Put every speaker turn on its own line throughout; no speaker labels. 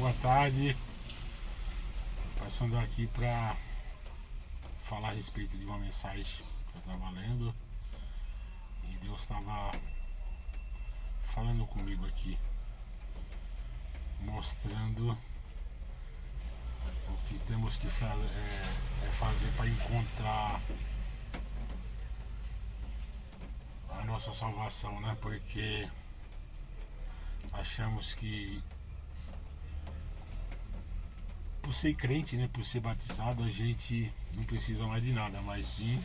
boa tarde. Passando aqui para falar a respeito de uma mensagem que eu estava lendo e Deus estava falando comigo aqui, mostrando o que temos que fazer para encontrar a nossa salvação, né? Porque achamos que por ser crente, né, por ser batizado, a gente não precisa mais de nada, mas sim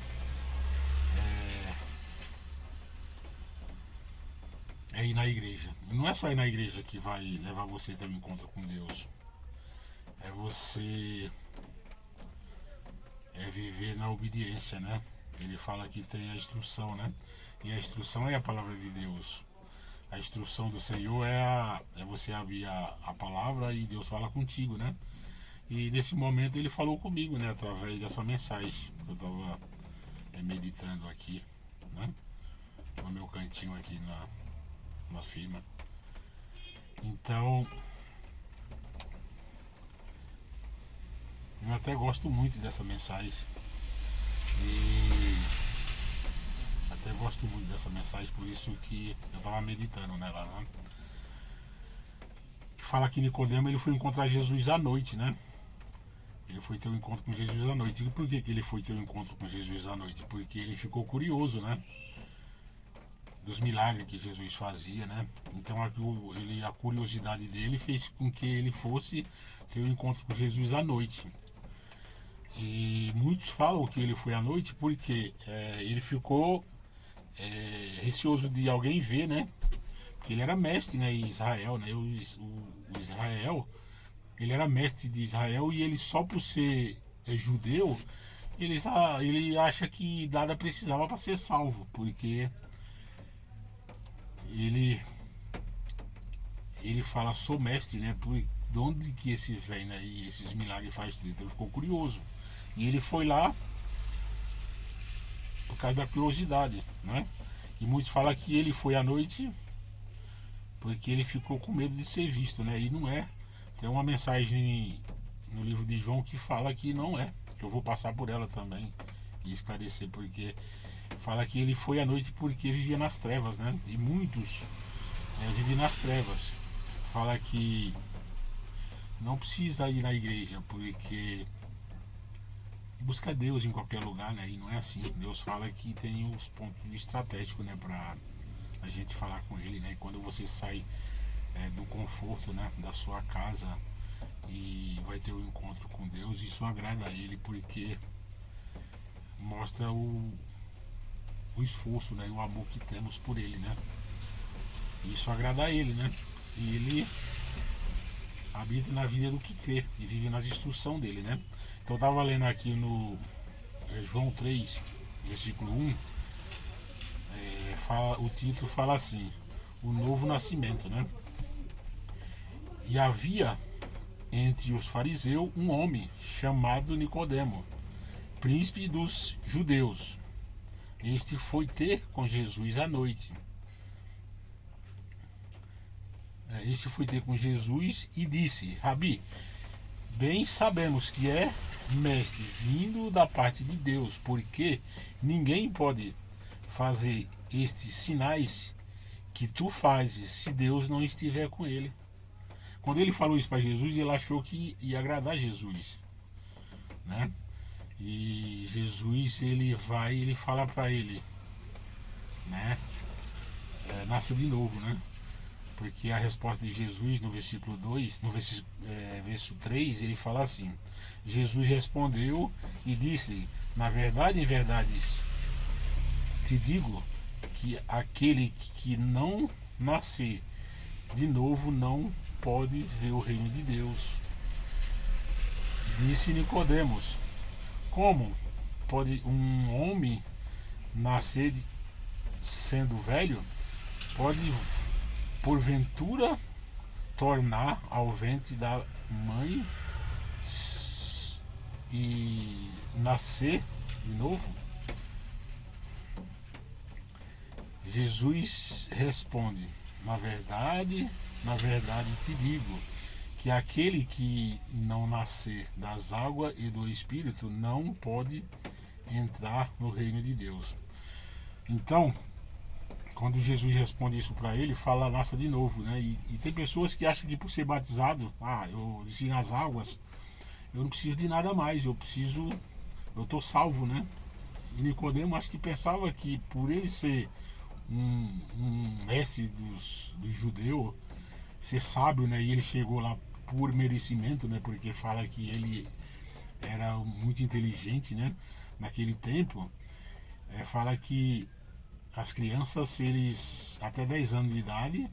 ir na igreja. E não é só ir na igreja que vai levar você até o encontro com Deus. É você viver na obediência, né? Ele fala que tem a instrução, né? E a instrução é a palavra de Deus. A instrução do Senhor é você abrir a palavra e Deus fala contigo, né? E nesse momento ele falou comigo, né? Através dessa mensagem que eu estava meditando aqui, né? No meu cantinho aqui na firma. Então, eu até gosto muito dessa mensagem. E até gosto muito dessa mensagem, por isso que eu estava meditando nela, né? Fala que Nicodemo ele foi encontrar Jesus à noite, né? Ele foi ter um encontro com Jesus à noite. E por que ele foi ter um encontro com Jesus à noite? Porque ele ficou curioso, né? Dos milagres que Jesus fazia, né? Então a curiosidade dele fez com que ele fosse ter um encontro com Jesus à noite. E muitos falam que ele foi à noite porque ele ficou receoso de alguém ver, né? Porque ele era mestre, né, em Israel, né? O Israel, ele era mestre de Israel e ele só por ser judeu, ele acha que nada precisava para ser salvo, porque ele fala, sou mestre, né? De onde que esse vem, né? E esses milagres faz tudo. Então ele ficou curioso. E ele foi lá por causa da curiosidade, né? E muitos falam que ele foi à noite porque ele ficou com medo de ser visto, né? E não é. Tem uma mensagem no livro de João que fala que não é. Que eu vou passar por ela também e esclarecer, porque fala que ele foi à noite porque vivia nas trevas, né? E muitos vivem nas trevas. Fala que não precisa ir na igreja porque busca Deus em qualquer lugar, né? E não é assim. Deus fala que tem os pontos estratégicos, né? Pra a gente falar com Ele, né? E quando você sai do conforto, né? Da sua casa e vai ter um encontro com Deus, isso agrada a Ele porque mostra o esforço, né? E o amor que temos por Ele, né? Isso agrada a Ele, né? E Ele habita na vida do que crê e vive nas instruções dele, né? Então eu estava lendo aqui no João 3, versículo 1, o título fala assim, o novo nascimento, né? E havia entre os fariseus um homem chamado Nicodemo, príncipe dos judeus. Este foi ter com Jesus à noite. Este foi ter com Jesus e disse, Rabi, bem sabemos que é mestre vindo da parte de Deus, porque ninguém pode fazer estes sinais que tu fazes se Deus não estiver com ele. Quando ele falou isso para Jesus, ele achou que ia agradar Jesus, né? E Jesus ele fala para ele, né? Nasça de novo, né? Porque a resposta de Jesus no versículo 2, no verso 3, ele fala assim, Jesus respondeu e disse, na verdade, em verdade te digo que aquele que não nascer de novo não pode ver o reino de Deus. Disse Nicodemos, como pode um homem nascer sendo velho? Pode porventura tornar ao ventre da mãe e nascer de novo? Jesus responde, na verdade te digo que aquele que não nascer das águas e do Espírito não pode entrar no reino de Deus. Então, quando Jesus responde isso para ele, fala nasça de novo, né? E tem pessoas que acham que por ser batizado, eu desci nas águas, eu não preciso de nada mais, eu tô salvo, né? E Nicodemo acho que pensava que por ele ser um mestre dos judeus, ser sábio, né? E ele chegou lá por merecimento, né? Porque fala que ele era muito inteligente, né? Naquele tempo, fala que as crianças, eles até 10 anos de idade,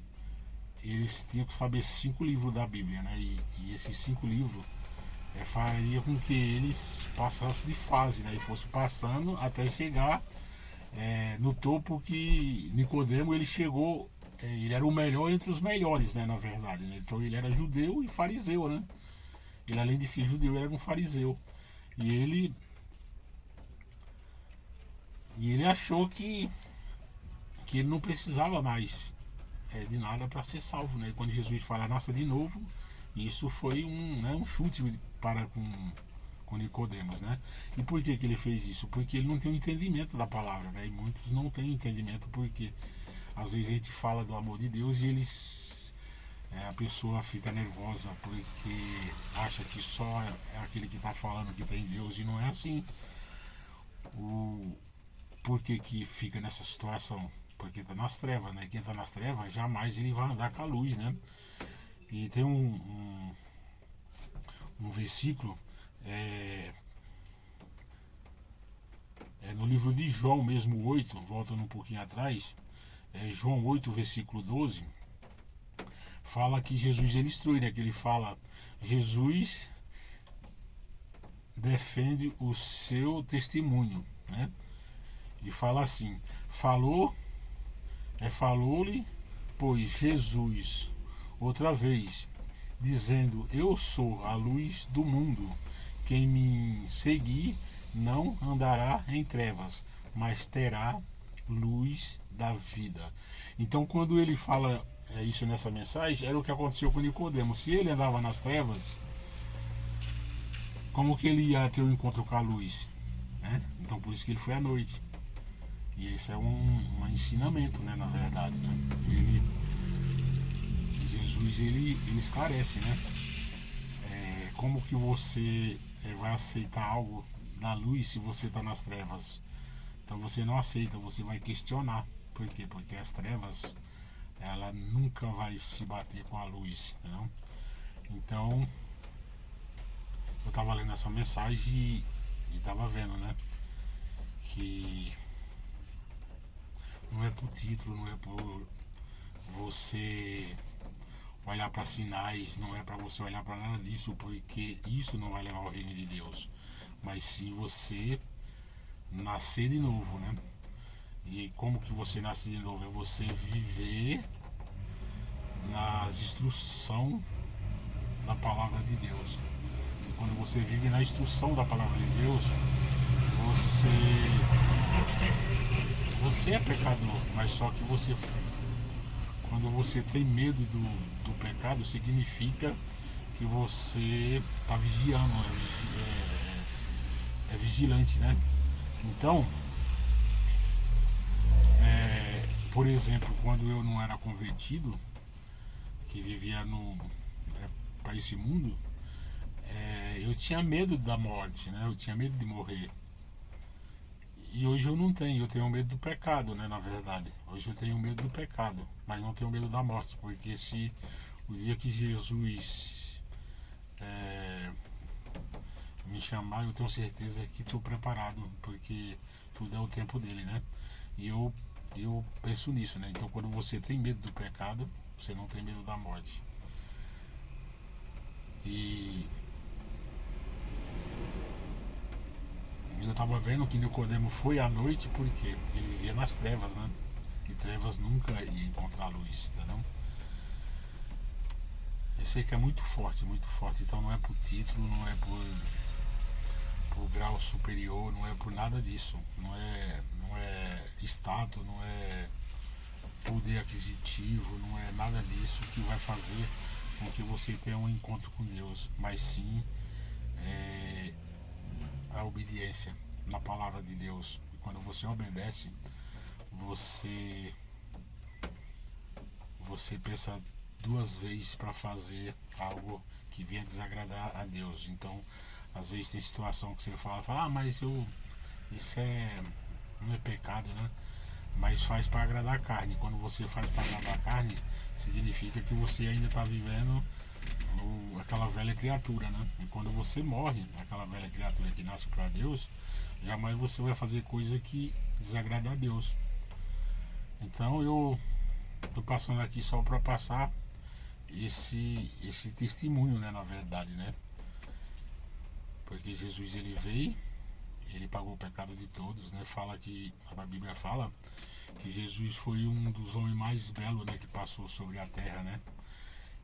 eles tinham que saber 5 livros da Bíblia, né? E esses 5 livros faria com que eles passassem de fase, né? E fossem passando até chegar no topo que Nicodemo ele chegou. Ele era o melhor entre os melhores, né? Na verdade, né? Então ele era judeu e fariseu, né? Ele, além de ser judeu, ele era um fariseu. E ele achou que ele não precisava mais de nada para ser salvo, né? E quando Jesus fala nasça de novo, isso foi um chute para com Nicodemos, né? E por que ele fez isso? Porque ele não tem o entendimento da palavra, né? E muitos não têm entendimento porque às vezes a gente fala do amor de Deus e a pessoa fica nervosa porque acha que só é aquele que está falando que tem Deus, e não é assim. Por que fica nessa situação? Porque está nas trevas, né? Quem está nas trevas jamais ele vai andar com a luz, né? E tem um versículo no livro de João mesmo 8, voltando um pouquinho atrás, João 8, versículo 12, fala que Jesus ele instrui, né? Que ele fala, Jesus defende o seu testemunho, né? E fala assim, falou-lhe, pois Jesus, outra vez, dizendo, eu sou a luz do mundo, quem me seguir não andará em trevas, mas terá luz da vida. Então quando ele fala isso nessa mensagem, era o que aconteceu com Nicodemo. Se ele andava nas trevas, como que ele ia ter um encontro com a luz, né? Então por isso que ele foi à noite. E esse é um ensinamento, né, na verdade, né? Jesus ele esclarece, né? Como que você vai aceitar algo na luz se você está nas trevas? Então você não aceita, você vai questionar. Por quê? Porque as trevas, ela nunca vai se bater com a luz, não? Então eu estava lendo essa mensagem e estava vendo, né? Que não é por título, não é por você olhar para sinais, não é para você olhar para nada disso, porque isso não vai levar ao reino de Deus. Mas sim você nascer de novo, né? E como que você nasce de novo? É você viver nas instruções da palavra de Deus. E quando você vive na instrução da palavra de Deus, você é pecador, mas só que quando você tem medo do pecado, significa que você está vigiando, é vigilante, né? Então, por exemplo, quando eu não era convertido, que vivia para esse mundo, eu tinha medo da morte, né? Eu tinha medo de morrer. E hoje eu não tenho, eu tenho medo do pecado, né? Na verdade, hoje eu tenho medo do pecado, mas não tenho medo da morte, porque se o dia que Jesus me chamar, eu tenho certeza que estou preparado, porque tudo é o tempo dele, né? E eu penso nisso, né? Então quando você tem medo do pecado, você não tem medo da morte. E eu estava vendo que Nicodemo foi à noite porque ele vivia nas trevas, né? E trevas nunca ia encontrar luz, entendeu? Eu sei que é muito forte, então não é por título, não é por grau superior, não é por nada disso, não é status, não é poder aquisitivo, não é nada disso que vai fazer com que você tenha um encontro com Deus, mas sim a obediência na palavra de Deus. E quando você obedece, você você pensa duas vezes para fazer algo que venha desagradar a Deus. Então, às vezes tem situação que você fala, mas isso não é pecado, né? Mas faz para agradar a carne. Quando você faz para agradar a carne, significa que você ainda está vivendo aquela velha criatura, né? E quando você morre, aquela velha criatura que nasce para Deus, jamais você vai fazer coisa que desagrada a Deus. Então eu tô passando aqui só para passar esse testemunho, né, na verdade, né? Porque Jesus ele veio, ele pagou o pecado de todos, né? Fala que a Bíblia fala que Jesus foi um dos homens mais belos, né, que passou sobre a terra, né?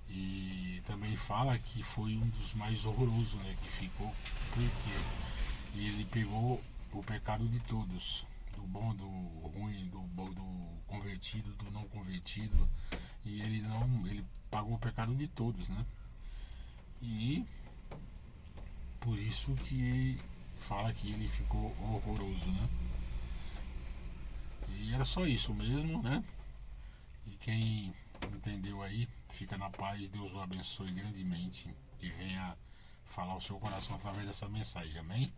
E também fala que foi um dos mais horrorosos, né, que ficou, porque ele pegou o pecado de todos, do bom, do ruim, do convertido, do não convertido, e ele pagou o pecado de todos, né? E por isso que fala que ele ficou horroroso, né? E era só isso mesmo, né? E quem entendeu aí, fica na paz, Deus o abençoe grandemente e venha falar o seu coração através dessa mensagem, amém?